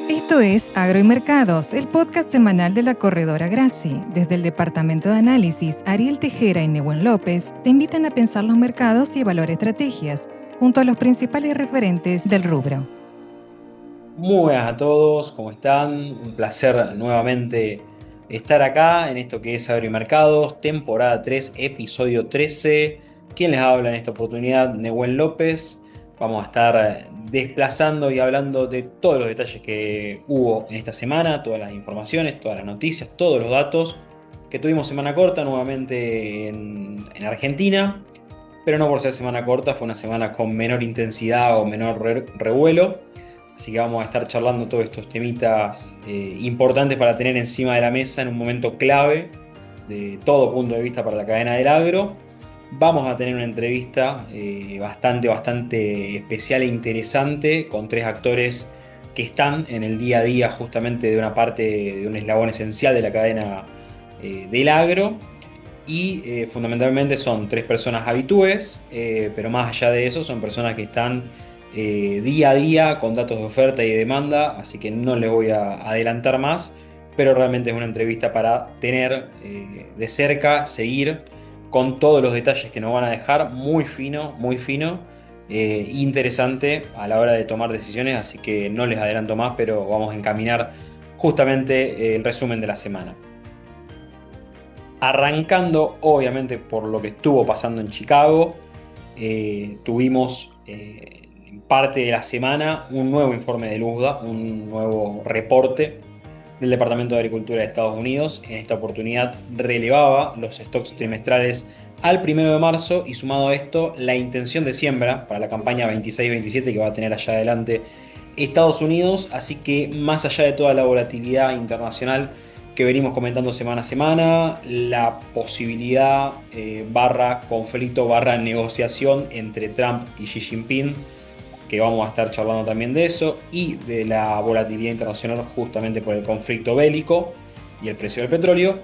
Esto es Agro y Mercados, el podcast semanal de la corredora Graci. Desde el Departamento de Análisis, Ariel Tejera y Nehuen López te invitan a pensar los mercados y evaluar estrategias, junto a los principales referentes del rubro. Muy buenas a todos, ¿cómo están? Un placer nuevamente estar acá en esto que es Agro y Mercados, temporada 3, episodio 13. ¿Quién les habla en esta oportunidad? Nehuen López. Vamos a estar desplazando y hablando de todos los detalles que hubo en esta semana, todas las informaciones, todas las noticias, todos los datos que tuvimos semana corta nuevamente en Argentina, pero no por ser semana corta, fue una semana con menor intensidad o menor revuelo. Así que vamos a estar charlando todos estos temitas importantes para tener encima de la mesa en un momento clave de todo punto de vista para la cadena del agro. Vamos a tener una entrevista bastante especial e interesante con tres actores que están en el día a día justamente de una parte, de un eslabón esencial de la cadena del agro. Y fundamentalmente son tres personas habitués, pero más allá de eso son personas que están día a día con datos de oferta y de demanda, así que no les voy a adelantar más, pero realmente es una entrevista para tener de cerca, seguir con todos los detalles que nos van a dejar, muy fino, interesante a la hora de tomar decisiones, así que no les adelanto más, pero vamos a encaminar justamente el resumen de la semana. Arrancando obviamente por lo que estuvo pasando en Chicago, tuvimos en parte de la semana un nuevo informe del USDA, un nuevo reporte del Departamento de Agricultura de Estados Unidos. En esta oportunidad relevaba los stocks trimestrales al 1 de marzo y sumado a esto la intención de siembra para la campaña 26-27 que va a tener allá adelante Estados Unidos. Así que más allá de toda la volatilidad internacional que venimos comentando semana a semana, la posibilidad barra conflicto barra negociación entre Trump y Xi Jinping, que vamos a estar charlando también de eso, y de la volatilidad internacional justamente por el conflicto bélico y el precio del petróleo.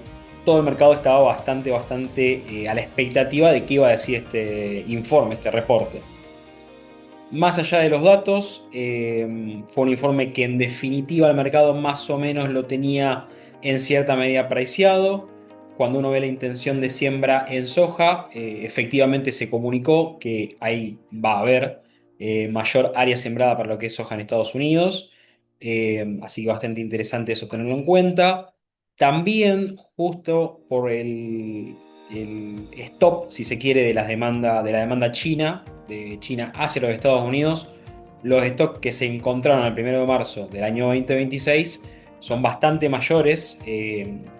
Todo el mercado estaba bastante a la expectativa de qué iba a decir este informe, este reporte. Más allá de los datos, fue un informe que en definitiva el mercado más o menos lo tenía en cierta medida priceado. Cuando uno ve la intención de siembra en soja, efectivamente se comunicó que ahí va a haber mayor área sembrada para lo que es soja en Estados Unidos. Así que bastante interesante eso tenerlo en cuenta. También justo por el stop, si se quiere, de la demanda china, de China hacia los Estados Unidos, los stocks que se encontraron al 1 de marzo del año 2026 son bastante mayores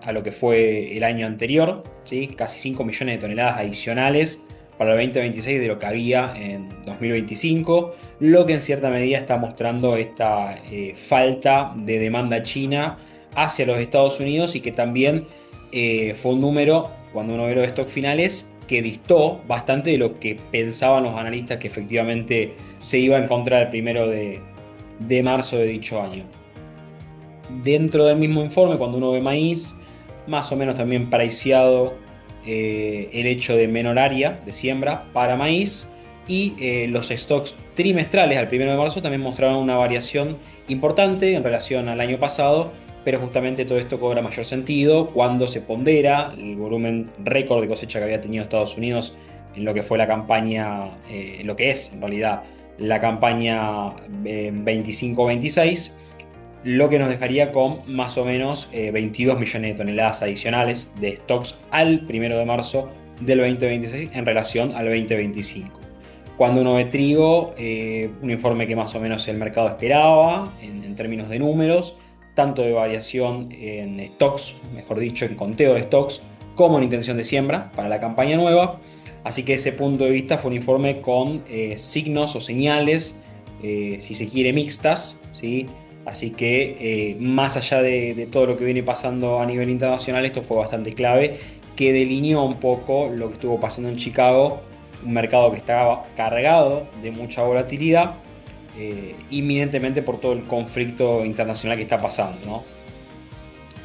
a lo que fue el año anterior, ¿sí? Casi 5 millones de toneladas adicionales para el 2026 de lo que había en 2025, lo que en cierta medida está mostrando esta falta de demanda china hacia los Estados Unidos y que también fue un número, cuando uno ve los stocks finales, que distó bastante de lo que pensaban los analistas que efectivamente se iba a encontrar el 1 de marzo de dicho año. Dentro del mismo informe, cuando uno ve maíz, más o menos también priceado el hecho de menor área de siembra para maíz, y los stocks trimestrales al 1 de marzo también mostraron una variación importante en relación al año pasado, pero justamente todo esto cobra mayor sentido cuando se pondera el volumen récord de cosecha que había tenido Estados Unidos en lo que fue la campaña, lo que es en realidad la campaña 25-26, lo que nos dejaría con más o menos 22 millones de toneladas adicionales de stocks al 1 de marzo del 2026 en relación al 2025. Cuando uno ve trigo, un informe que más o menos el mercado esperaba en términos de números, tanto de variación en stocks, mejor dicho, en conteo de stocks, como en intención de siembra para la campaña nueva. Así que ese punto de vista fue un informe con signos o señales, si se quiere, mixtas, ¿sí? Así que más allá de todo lo que viene pasando a nivel internacional, esto fue bastante clave, que delineó un poco lo que estuvo pasando en Chicago, un mercado que estaba cargado de mucha volatilidad, inminentemente por todo el conflicto internacional que está pasando, ¿no?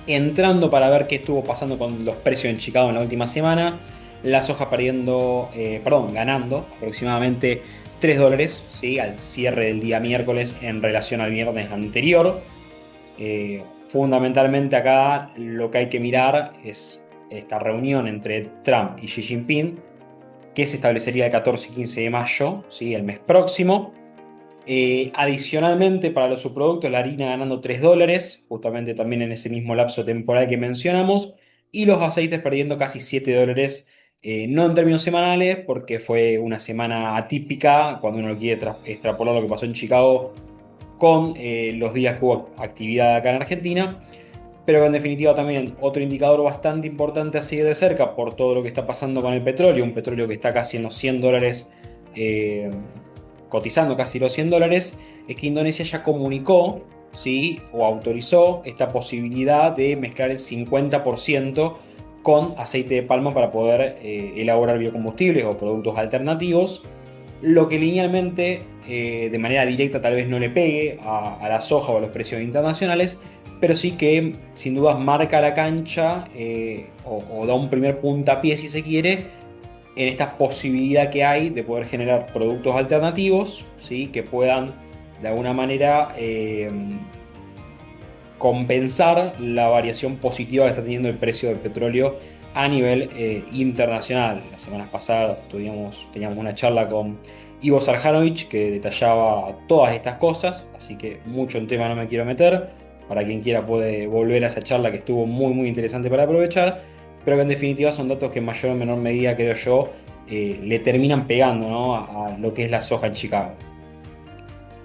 Entrando para ver qué estuvo pasando con los precios en Chicago en la última semana, la soja ganando aproximadamente $3, ¿sí? Al cierre del día miércoles en relación al viernes anterior. Fundamentalmente acá lo que hay que mirar es esta reunión entre Trump y Xi Jinping, que se establecería el 14 y 15 de mayo, ¿sí? El mes próximo. Adicionalmente, para los subproductos, la harina ganando $3, justamente también en ese mismo lapso temporal que mencionamos, y los aceites perdiendo casi $7, no en términos semanales, porque fue una semana atípica, cuando uno lo quiere extrapolar lo que pasó en Chicago con los días que hubo actividad acá en Argentina, pero en definitiva también otro indicador bastante importante a seguir de cerca por todo lo que está pasando con el petróleo, un petróleo que está casi en los $100, eh, cotizando casi los $100, es que Indonesia ya comunicó, ¿sí? O autorizó esta posibilidad de mezclar el 50% con aceite de palma para poder elaborar biocombustibles o productos alternativos, lo que linealmente, de manera directa, tal vez no le pegue a la soja o a los precios internacionales, pero sí que sin dudas marca la cancha, o da un primer puntapié, si se quiere, en esta posibilidad que hay de poder generar productos alternativos, ¿sí? Que puedan de alguna manera compensar la variación positiva que está teniendo el precio del petróleo a nivel internacional. Las semanas pasadas teníamos una charla con Ivo Sarjanovic que detallaba todas estas cosas, así que mucho en tema no me quiero meter. Para quien quiera puede volver a esa charla que estuvo muy muy interesante para aprovechar, pero que en definitiva son datos que en mayor o menor medida, creo yo, le terminan pegando, ¿no? a lo que es la soja en Chicago.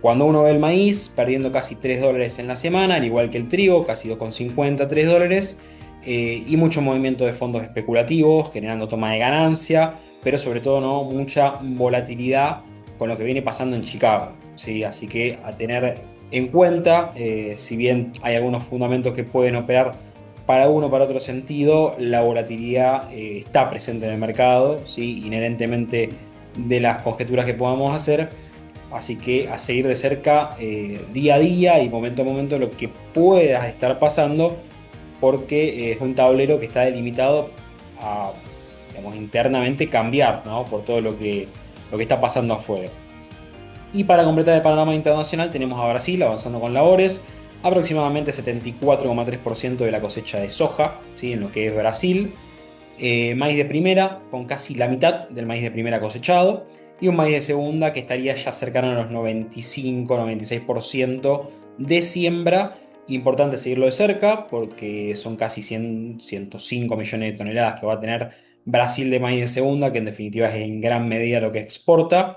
Cuando uno ve el maíz perdiendo casi $3 en la semana, al igual que el trigo, casi 2,50, $3, y mucho movimiento de fondos especulativos, generando toma de ganancia, pero sobre todo, ¿no? Mucha volatilidad con lo que viene pasando en Chicago, ¿sí? Así que a tener en cuenta, si bien hay algunos fundamentos que pueden operar para uno o para otro sentido, la volatilidad está presente en el mercado, ¿sí? Inherentemente de las conjeturas que podamos hacer. Así que a seguir de cerca, día a día y momento a momento, lo que pueda estar pasando, porque es un tablero que está delimitado a, digamos, internamente cambiar, ¿no? Por todo lo que está pasando afuera. Y para completar el panorama internacional tenemos a Brasil avanzando con labores, aproximadamente 74,3% de la cosecha de soja, ¿sí? En lo que es Brasil. Maíz de primera, con casi la mitad del maíz de primera cosechado, y un maíz de segunda que estaría ya cercano a los 95-96% de siembra. Importante seguirlo de cerca porque son casi 105 millones de toneladas que va a tener Brasil de maíz de segunda, que en definitiva es en gran medida lo que exporta.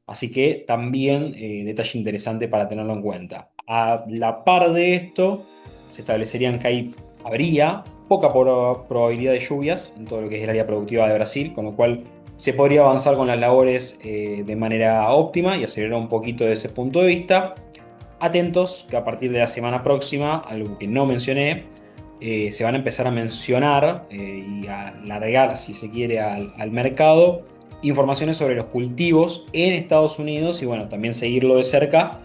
Así que también detalle interesante para tenerlo en cuenta. A la par de esto, se establecerían que habría poca probabilidad de lluvias en todo lo que es el área productiva de Brasil, con lo cual se podría avanzar con las labores de manera óptima y acelerar un poquito desde ese punto de vista. Atentos que a partir de la semana próxima, algo que no mencioné, se van a empezar a mencionar y a largar, si se quiere, al mercado informaciones sobre los cultivos en Estados Unidos y bueno, también seguirlo de cerca,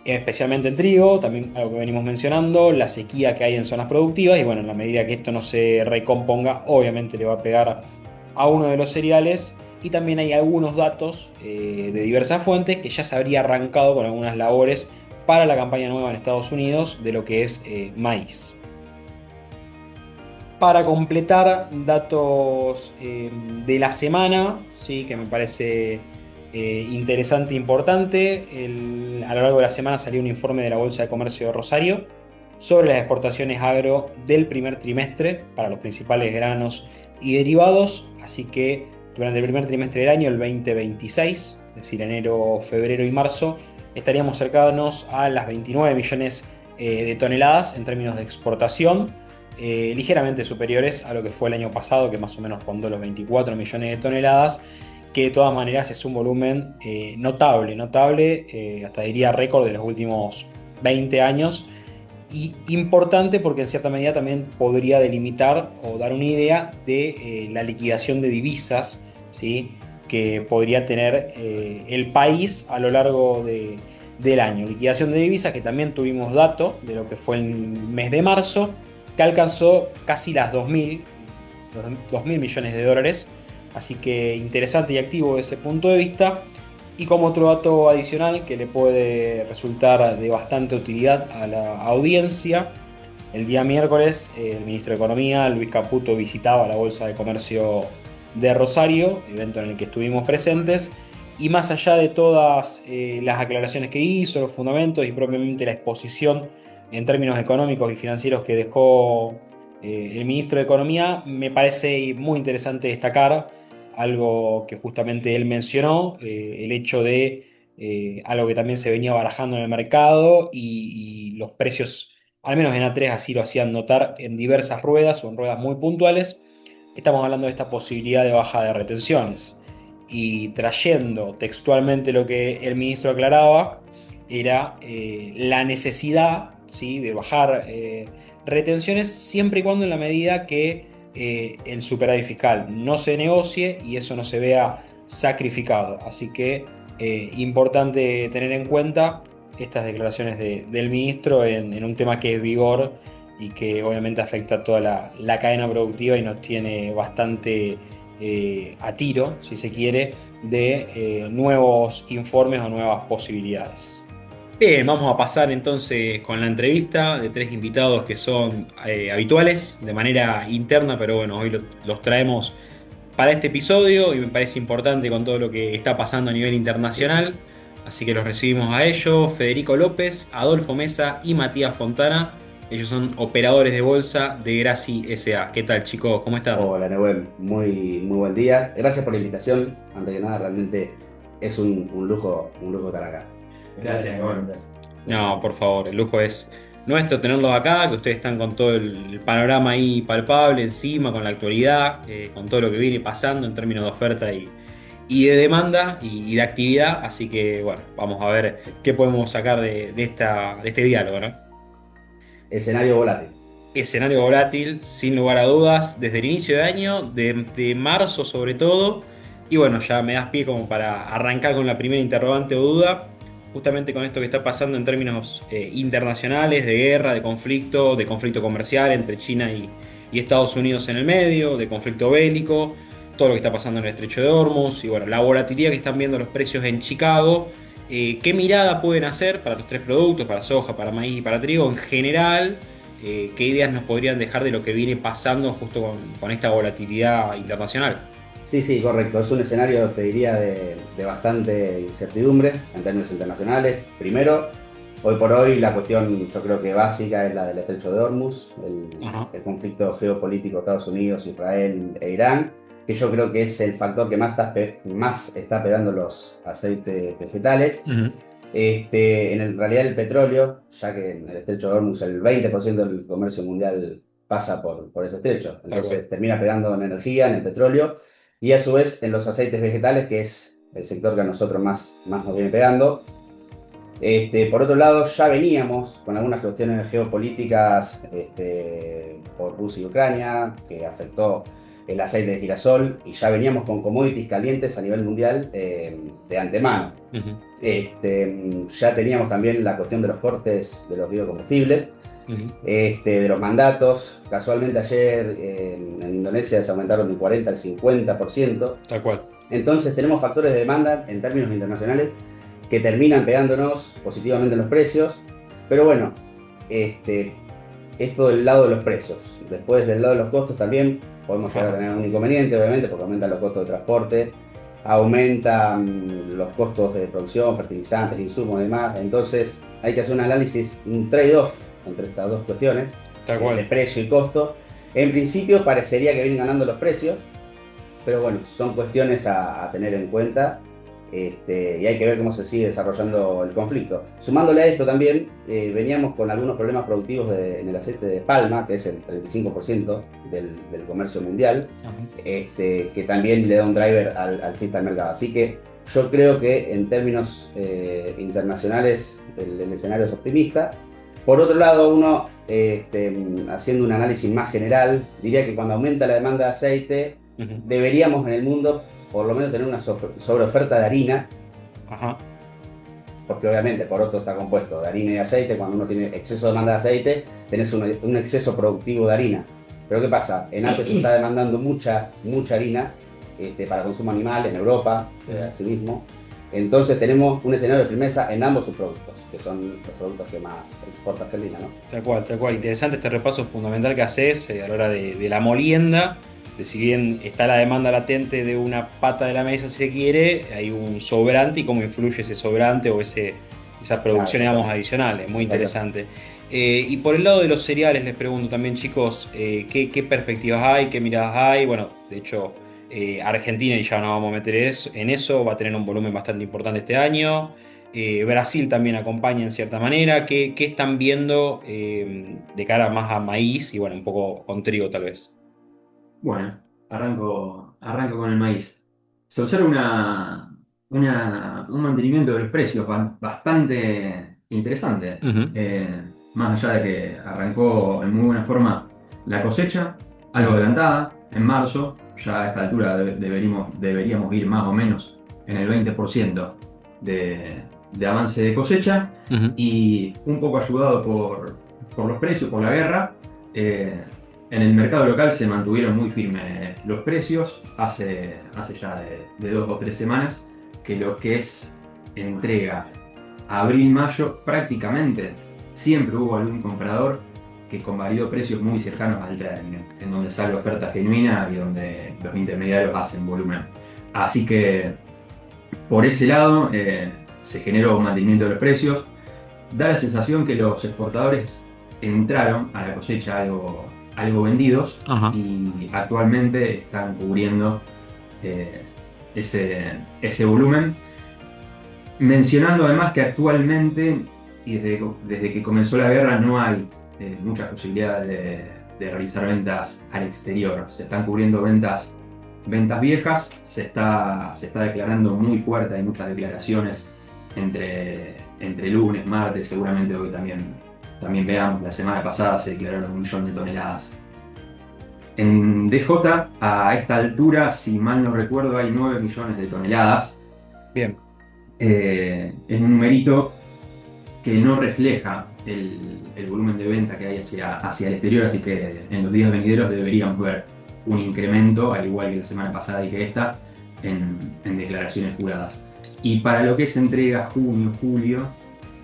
especialmente en trigo, también algo que venimos mencionando, la sequía que hay en zonas productivas y bueno, en la medida que esto no se recomponga, obviamente le va a pegar a uno de los cereales y también hay algunos datos de diversas fuentes que ya se habría arrancado con algunas labores para la campaña nueva en Estados Unidos de lo que es maíz. Para completar datos de la semana, ¿sí? Que me parece interesante e importante, a lo largo de la semana salió un informe de la Bolsa de Comercio de Rosario sobre las exportaciones agro del primer trimestre para los principales granos y derivados, así que durante el primer trimestre del año, el 2026, es decir, enero, febrero y marzo, estaríamos cercanos a las 29 millones de toneladas en términos de exportación, ligeramente superiores a lo que fue el año pasado, que más o menos rondó los 24 millones de toneladas, que de todas maneras es un volumen notable, hasta diría récord de los últimos 20 años, y importante porque en cierta medida también podría delimitar o dar una idea de la liquidación de divisas, ¿sí? Que podría tener el país a lo largo del año. Liquidación de divisas que también tuvimos dato de lo que fue el mes de marzo, que alcanzó casi los 2.000 millones de dólares. Así que interesante y activo desde ese punto de vista. Y como otro dato adicional que le puede resultar de bastante utilidad a la audiencia, el día miércoles el ministro de Economía, Luis Caputo, visitaba la Bolsa de Comercio de Rosario, evento en el que estuvimos presentes, y más allá de todas las aclaraciones que hizo, los fundamentos y propiamente la exposición en términos económicos y financieros que dejó el ministro de Economía, me parece muy interesante destacar algo que justamente él mencionó, el hecho de algo que también se venía barajando en el mercado y los precios, al menos en A3 así lo hacían notar en diversas ruedas o en ruedas muy puntuales. Estamos hablando de esta posibilidad de baja de retenciones. Y trayendo textualmente lo que el ministro aclaraba, era la necesidad, ¿sí?, de bajar retenciones siempre y cuando en la medida que el superávit fiscal no se negocie y eso no se vea sacrificado. Así que importante tener en cuenta estas declaraciones del ministro en un tema que es vigor y que obviamente afecta a toda la cadena productiva y nos tiene bastante a tiro, si se quiere, de nuevos informes o nuevas posibilidades. Bien, vamos a pasar entonces con la entrevista de tres invitados que son habituales de manera interna, pero bueno, hoy los traemos para este episodio y me parece importante con todo lo que está pasando a nivel internacional. Así que los recibimos a ellos: Federico López, Adolfo Mesa y Matías Fontana. Ellos son operadores de bolsa de Grassi S.A. ¿Qué tal, chicos? ¿Cómo están? Hola, Nehuen, muy buen día. Gracias por la invitación. Antes que nada, realmente es un lujo estar acá. Gracias, Nehuen. No, por favor, el lujo es nuestro tenerlos acá, que ustedes están con todo el panorama ahí palpable encima, con la actualidad, con todo lo que viene pasando en términos de oferta y de demanda y de actividad. Así que, bueno, vamos a ver qué podemos sacar de este diálogo, ¿no? Escenario volátil. Escenario volátil, sin lugar a dudas, desde el inicio de año, de marzo sobre todo. Y bueno, ya me das pie como para arrancar con la primera interrogante o duda, justamente con esto que está pasando en términos internacionales, de guerra, de conflicto comercial entre China y Estados Unidos en el medio, de conflicto bélico, todo lo que está pasando en el Estrecho de Hormuz y bueno, la volatilidad que están viendo los precios en Chicago. ¿Qué mirada pueden hacer para los tres productos, para soja, para maíz y para trigo en general? ¿Qué ideas nos podrían dejar de lo que viene pasando justo con esta volatilidad internacional? Sí, correcto. Es un escenario, te diría, de bastante incertidumbre en términos internacionales. Primero, hoy por hoy la cuestión yo creo que básica es la del Estrecho de Hormuz, el conflicto geopolítico Estados Unidos, Israel e Irán, que yo creo que es el factor que más está pegando los aceites vegetales. Uh-huh. En realidad el petróleo, ya que en el Estrecho de Hormuz el 20% del comercio mundial pasa por ese estrecho, entonces termina pegando en energía, en el petróleo, y a su vez en los aceites vegetales, que es el sector que a nosotros más nos viene pegando. Por otro lado, ya veníamos con algunas cuestiones geopolíticas por Rusia y Ucrania, que afectó el aceite de girasol, y ya veníamos con commodities calientes a nivel mundial de antemano. Uh-huh. Ya teníamos también la cuestión de los cortes de los biocombustibles, uh-huh, de los mandatos. Casualmente ayer en Indonesia se aumentaron del 40 al 50%. Tal cual. Entonces tenemos factores de demanda en términos internacionales que terminan pegándonos positivamente en los precios. Pero bueno, esto del lado de los precios. Después del lado de los costos también podemos llegar a tener un inconveniente, obviamente, porque aumentan los costos de transporte, aumentan los costos de producción, fertilizantes, insumos y demás. Entonces hay que hacer un análisis, un trade-off entre estas dos cuestiones, de precio y costo. En principio parecería que vienen ganando los precios, pero bueno, son cuestiones a tener en cuenta. Y hay que ver cómo se sigue desarrollando el conflicto. Sumándole a esto también, veníamos con algunos problemas productivos en el aceite de palma, que es el 35% del comercio mundial, uh-huh, que también le da un driver al alcista del mercado. Así que yo creo que en términos internacionales el escenario es optimista. Por otro lado, uno, haciendo un análisis más general, diría que cuando aumenta la demanda de aceite, uh-huh, deberíamos en el mundo por lo menos tener una sobreoferta de harina. Ajá. Porque obviamente poroto está compuesto de harina y aceite. Cuando uno tiene exceso de demanda de aceite, tenés un exceso productivo de harina. Pero ¿qué pasa? En Asia se está demandando mucha harina para consumo animal, en Europa, asimismo. Entonces tenemos un escenario de firmeza en ambos subproductos, que son los productos que más exporta Argentina, ¿no? Tal cual, tal cual. Interesante este repaso fundamental que haces a la hora de la molienda. De si bien está la demanda latente de una pata de la mesa, si se quiere, hay un sobrante y cómo influye ese sobrante o esa Claro, producción, digamos, adicional. Es muy exacto. interesante. Y por el lado de los cereales, les pregunto también, chicos, ¿qué perspectivas hay? ¿Qué miradas hay? Bueno, de hecho, Argentina, y ya nos vamos a meter en eso, va a tener un volumen bastante importante este año. Brasil también acompaña en cierta manera. ¿Qué están viendo de cara más a maíz y bueno, un poco con trigo tal vez? Bueno, arranco con el maíz. Se observa un mantenimiento de los precios bastante interesante. Ujú, Más allá de que arrancó en muy buena forma la cosecha, algo ujú, adelantada, en marzo. Ya a esta altura deberíamos ir más o menos en el 20% de avance de cosecha ujú. y un poco ayudado por los precios, por la guerra. eh, en el mercado local se mantuvieron muy firmes los precios hace ya de 2 o 3 semanas, que lo que es entrega abril-mayo prácticamente siempre hubo algún comprador que convalidó precios muy cercanos al término, en donde sale oferta genuina y donde los intermediarios hacen volumen. Así que por ese lado se generó un mantenimiento de los precios. Da la sensación que los exportadores entraron a la cosecha algo vendidos Ajá. y actualmente están cubriendo eh, ese volumen. Mencionando además que actualmente, y desde que comenzó la guerra, no hay muchas posibilidades de realizar ventas al exterior. Se están cubriendo ventas viejas, se está declarando muy fuerte, hay muchas declaraciones entre lunes, martes, seguramente hoy también veamos, la semana pasada se declararon 1 millón de toneladas. En DJ, a esta altura, si mal no recuerdo, hay 9 millones de toneladas. Bien. Es un numerito que no refleja el volumen de venta que hay hacia el exterior, así que en los días venideros deberíamos ver un incremento, al igual que la semana pasada y que esta, en declaraciones juradas. Y para lo que es entrega junio, julio,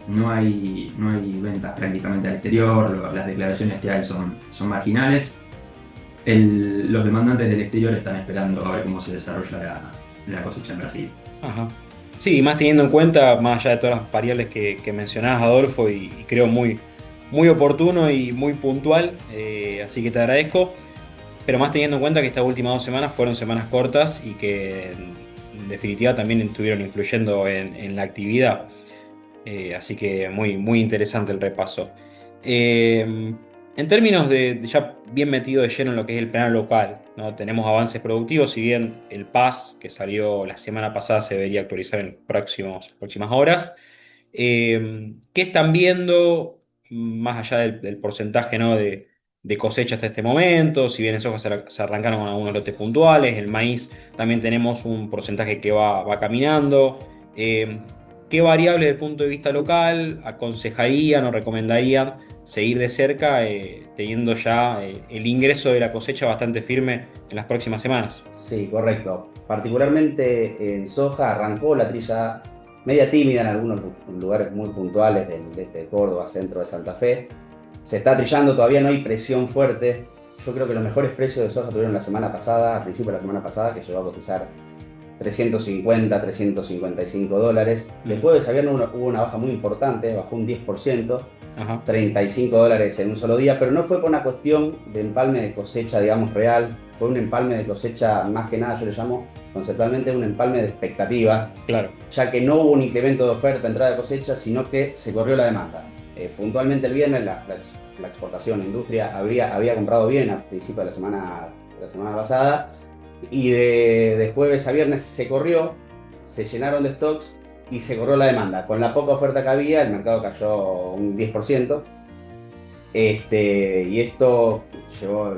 no hay ventas prácticamente al exterior, las declaraciones que hay son marginales. Los demandantes del exterior están esperando a ver cómo se desarrolla la cosecha en Brasil. Ajá. Sí, más teniendo en cuenta, más allá de todas las variables que mencionabas, Adolfo, y creo muy oportuno y muy puntual, así que te agradezco, pero más teniendo en cuenta que estas últimas 2 semanas fueron semanas cortas y que en definitiva también estuvieron influyendo en la actividad. Así que muy interesante el repaso. En términos de ya bien metido de lleno en lo que es el plano local, ¿no? Tenemos avances productivos, si bien el PAS que salió la semana pasada se debería actualizar en las próximas horas. ¿Qué están viendo más allá del porcentaje, ¿no? de cosecha hasta este momento? Si bien en soja se arrancaron con algunos lotes puntuales, el maíz también tenemos un porcentaje que va caminando. Eh, ¿Qué variables desde el punto de vista local aconsejarían o recomendarían seguir de cerca, teniendo ya el ingreso de la cosecha bastante firme en las próximas semanas? Sí, correcto. Particularmente en soja arrancó la trilla media tímida en algunos lugares muy puntuales del este de Córdoba, centro de Santa Fe. Se está trillando, todavía no hay presión fuerte. Yo creo que los mejores precios de soja tuvieron la semana pasada, a principio de la semana pasada, que llegó a cotizar 350, $355. De jueves a viernes hubo una baja muy importante, bajó un 10%. Ajá, $35 en un solo día, pero no fue por una cuestión de empalme de cosecha, digamos, real, fue un empalme de cosecha, más que nada yo le llamo conceptualmente un empalme de expectativas, claro. ya que no hubo un incremento de oferta, entrada de cosecha, sino que se corrió la demanda. Puntualmente el viernes la exportación, la industria había comprado bien al principio de la semana pasada, y de jueves a viernes se corrió, se llenaron de stocks y se corrió la demanda. Con la poca oferta que había, el mercado cayó un 10%. Y esto llevó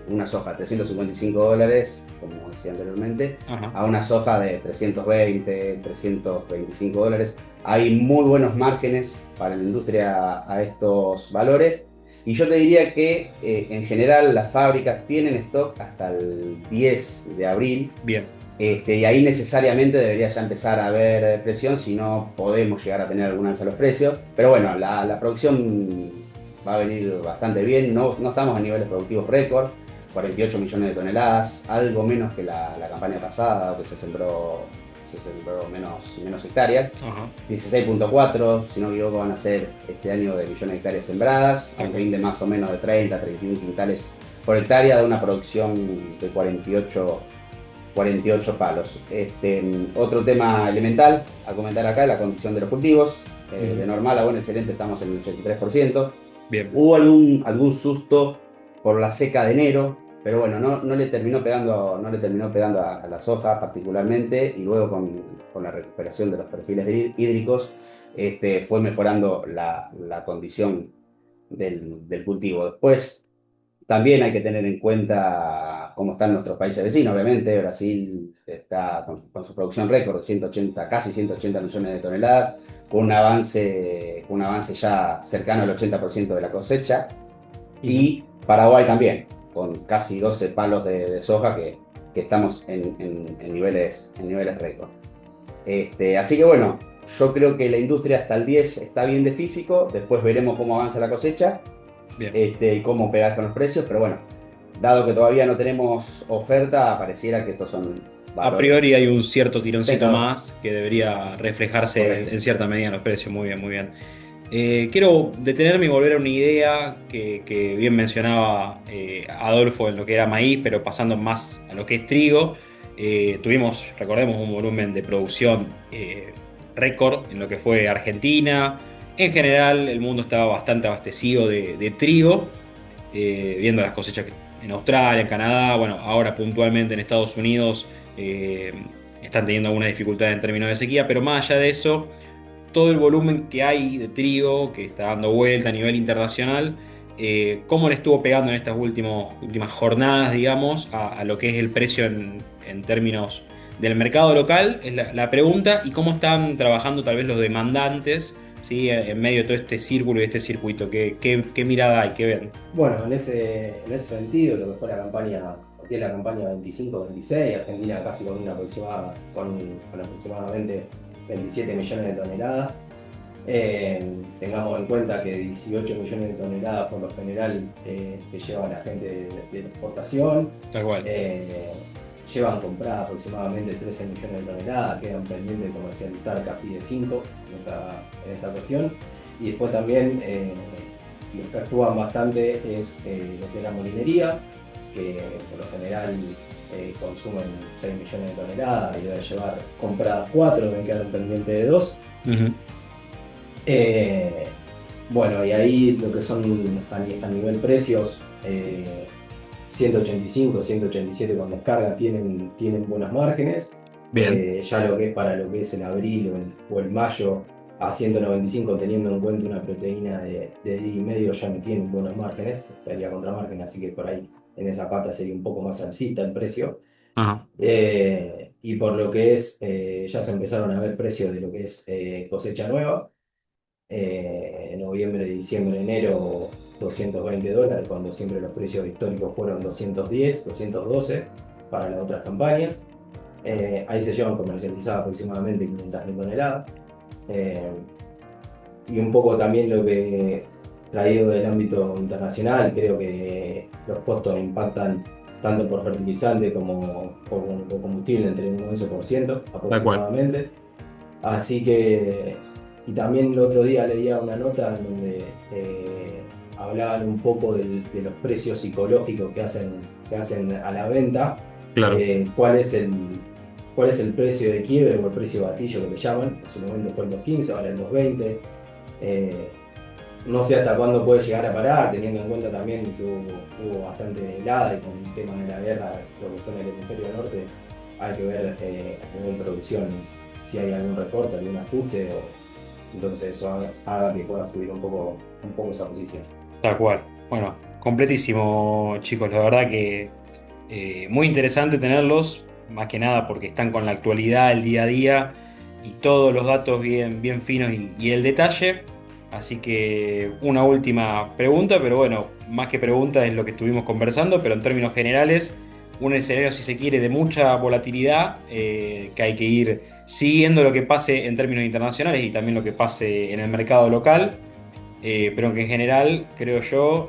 una soja de $355, como decía anteriormente, Ajá. a una soja de 320, $325. Hay muy buenos márgenes para la industria a estos valores. Y yo te diría que en general las fábricas tienen stock hasta el 10 de abril. Bien. Y ahí necesariamente debería ya empezar a haber presión, si no podemos llegar a tener algún alza en los precios. Pero bueno, la producción va a venir bastante bien, no estamos a niveles productivos récord, 48 millones de toneladas, algo menos que la campaña pasada, que se sembró menos hectáreas. Ajá. 16.4, si no me equivoco, van a ser este año de millones de hectáreas sembradas, un rinde más o menos de 30, 31 quintales por hectárea, de una producción de 48 palos. Otro tema elemental a comentar acá es la condición de los cultivos. De normal a bueno, excelente, estamos en el 83%. Bien. Hubo algún susto por la seca de enero, pero bueno, no le terminó pegando a la soja particularmente, y luego con la recuperación de los perfiles hídricos fue mejorando la condición del cultivo. Después, también hay que tener en cuenta cómo están nuestros países vecinos. Obviamente, Brasil está con su producción récord de 180, casi 180 millones de toneladas, con un avance ya cercano al 80% de la cosecha. Y Paraguay también, con casi 12 palos de soja, que estamos en niveles récord. Así que bueno, yo creo que la industria hasta el 10 está bien de físico, después veremos cómo avanza la cosecha. Bien. Y cómo pegar con los precios, pero bueno, dado que todavía no tenemos oferta, pareciera que estos son valores. A priori hay un cierto tironcito Pero, más que debería reflejarse correcto. en cierta medida en los precios. Muy bien, muy bien. Quiero detenerme y volver a una idea que bien mencionaba Adolfo en lo que era maíz, pero pasando más a lo que es trigo. Tuvimos, recordemos, un volumen de producción récord en lo que fue Argentina. En general, el mundo estaba bastante abastecido de trigo, viendo las cosechas en Australia, en Canadá, bueno, ahora puntualmente en Estados Unidos están teniendo alguna dificultad en términos de sequía, pero más allá de eso, todo el volumen que hay de trigo que está dando vuelta a nivel internacional, cómo le estuvo pegando en estas últimas jornadas, digamos, a lo que es el precio en términos del mercado local, es la pregunta, y cómo están trabajando tal vez los demandantes, ¿sí? En medio de todo este círculo y este circuito. ¿Qué mirada hay? ¿Qué ven? Bueno, en ese sentido, lo que fue la campaña, que es la campaña 25-26, Argentina casi con aproximadamente 27 millones de toneladas. Tengamos en cuenta que 18 millones de toneladas por lo general se lleva la gente de la exportación. Tal cual. Llevan compradas aproximadamente 13 millones de toneladas, quedan pendientes de comercializar casi de 5 en esa cuestión. Y después también los que actúan bastante es lo que es la molinería, que por lo general consumen 6 millones de toneladas y deben llevar compradas 4, me quedan pendientes de 2. Bueno, y ahí lo que son a nivel precios, 185, 187 con descarga tienen buenos márgenes. Bien. Ya lo que es para lo que es el abril o el mayo, a 195, teniendo en cuenta una proteína de 10,5, ya no tienen buenos márgenes, estaría contra margen, así que por ahí en esa pata sería un poco más alcista el precio. Ajá. Y por lo que es, ya se empezaron a ver precios de lo que es cosecha nueva. En noviembre, diciembre, enero, $220, cuando siempre los precios históricos fueron 210, 212 para las otras campañas. Ahí se llevan comercializadas aproximadamente 500.000 toneladas. Y un poco también lo que traído del ámbito internacional, creo que los costos impactan tanto por fertilizante como por combustible entre un 11% aproximadamente. Así que, y también el otro día leía una nota en donde hablaban un poco de los precios psicológicos que hacen a la venta. Claro. ¿Cuál es el precio de quiebre o el precio gatillo que le llaman? En su momento fue el 2.15, ahora el 2.20. No sé hasta cuándo puede llegar a parar, teniendo en cuenta también que hubo bastante helada, y con el tema de la guerra, lo que fue en el hemisferio norte, hay que ver a nivel producción si hay algún recorte, algún ajuste, entonces eso haga que pueda subir un poco esa posición. Tal cual. Bueno, completísimo, chicos. La verdad que muy interesante tenerlos, más que nada porque están con la actualidad, el día a día y todos los datos bien finos y el detalle. Así que una última pregunta, pero bueno, más que pregunta es lo que estuvimos conversando, pero en términos generales, un escenario, si se quiere, de mucha volatilidad, que hay que ir siguiendo lo que pase en términos internacionales y también lo que pase en el mercado local, pero que en general, creo yo,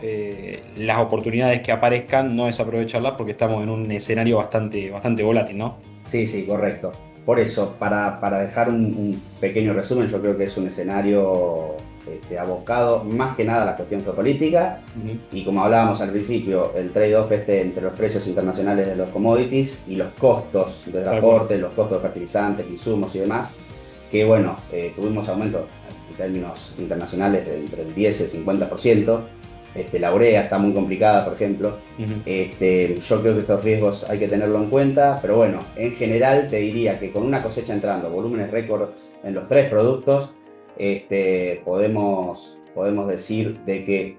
las oportunidades que aparezcan no desaprovecharlas porque estamos en un escenario bastante volátil, ¿no? Sí, sí, correcto. Por eso, para dejar un pequeño resumen, yo creo que es un escenario abocado más que nada a la cuestión geopolítica. Y como hablábamos al principio, el trade-off entre los precios internacionales de los commodities y los costos de transporte, los costos de fertilizantes, insumos y demás, que bueno, tuvimos aumentos en términos internacionales de entre el 10 y el 50%. La urea está muy complicada, por ejemplo. Yo creo que estos riesgos hay que tenerlo en cuenta, pero bueno, en general te diría que con una cosecha entrando, volúmenes récord en los 3 productos, podemos decir de que,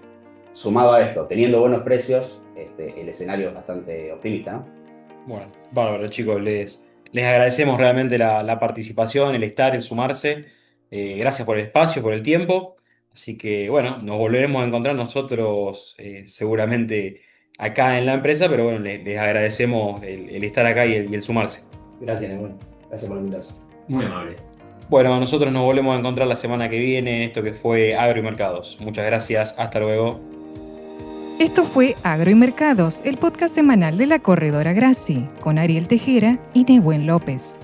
sumado a esto, teniendo buenos precios, el escenario es bastante optimista, ¿no? Bueno, bárbaro, chicos, les agradecemos realmente la participación, el estar, el sumarse. Gracias por el espacio, por el tiempo. Así que bueno, nos volveremos a encontrar nosotros seguramente acá en la empresa, pero bueno, les agradecemos el estar acá y el sumarse. Gracias, Nehuen. Gracias por la invitación. Muy amable. Bueno, nosotros nos volvemos a encontrar la semana que viene en esto que fue Agro y Mercados. Muchas gracias, hasta luego. Esto fue Agro y Mercados, el podcast semanal de la corredora Graci, con Ariel Tejera y Nehuen López.